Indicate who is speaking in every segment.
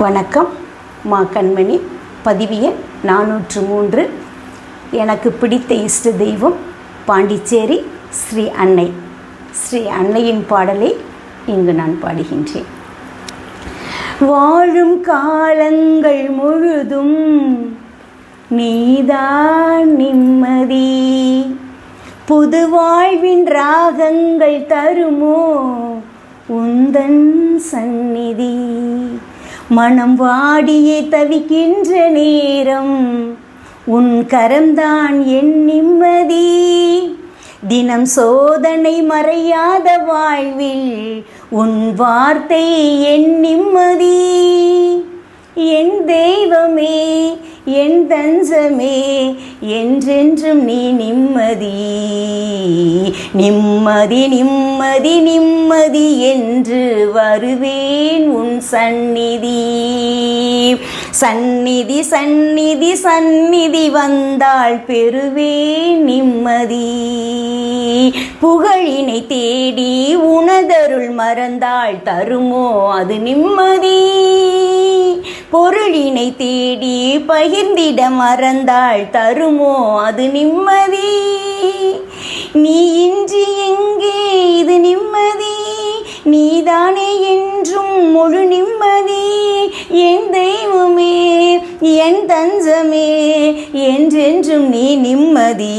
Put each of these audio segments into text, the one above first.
Speaker 1: வணக்கம். மா கண்மணி. பதிவு எண் 403. எனக்கு பிடித்த இஷ்ட தெய்வம் பாண்டிச்சேரி ஸ்ரீ அன்னை. ஸ்ரீ அன்னையின் பாடலை இங்கு நான் பாடுகின்றேன். வாழும் காலங்கள் முழுதும் நீதான் நிம்மதி, புது வாழ்வின் ராகங்கள் தருமோ உந்தன் சந்நிதி. மனம் வாடியே தவிக்கின்ற நேரம் உன் கரம்தான் என் நிம்மதி. தினம் சோதனை மறையாத வாழ்வில் உன் வார்த்தை என் நிம்மதி. என் தெய்வமே, என் தஞ்சமே, என்றென்றும் நீ நிம்மதி. நிம்மதி நிம்மதி நிம்மதி என்று வருவேன் உன் சந்நிதி. சந்நிதி சந்நிதி சந்நிதி வந்தால் பெறுவேன் நிம்மதி. புகழினை தேடி உனதருள் மறந்தால் தருமோ அது நிம்மதி. பொருளினை தேடி பகிர்ந்திட மறந்தால் தருமோ அது நிம்மதி. நீ இன்றி எங்கே இது நிம்மதி, நீதானே என்றும் முழு நிம்மதி. என் தெய்வமே, என் தஞ்சமே, என்றென்றும் நீ நிம்மதி.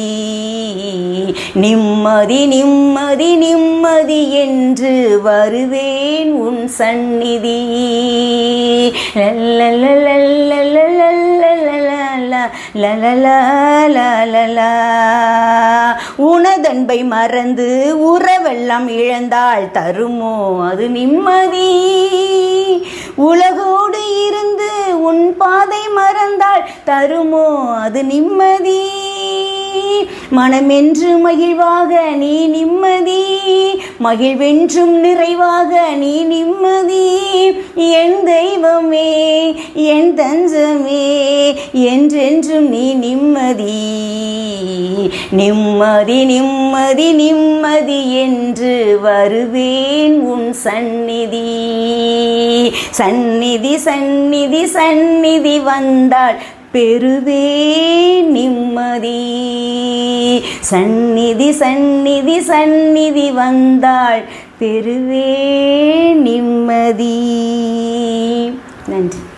Speaker 1: நிம்மதி நிம்மதி நிம்மதி என்று வருவேன் உன் சந்நிதி. உனதன்பை மறந்து உறவெல்லாம் இழந்தால் தருமோ அது நிம்மதி. உலகோடு இருந்து உன் பாதை மறந்தால் தருமோ அது நிம்மதி. மனமென்று மகிழ்வாக நீ நிம்மதி, மகிழ்வென்றும் நிறைவாக நீ நிம்மதி. என் தெய்வமே, என் தஞ்சமே, என்றென்றும் நீ நிம்மதி. நிம்மதி நிம்மதி நிம்மதி என்று வருவேன் உன் சந்நிதி. சந்நிதி சந்நிதி சந்நிதி வந்தால் பெறுவேன் நிம்மதி. சந்நிதி சந்நிதி சந்நிதி வந்தால் பெறுவேன் நிம்மதி. நன்றி.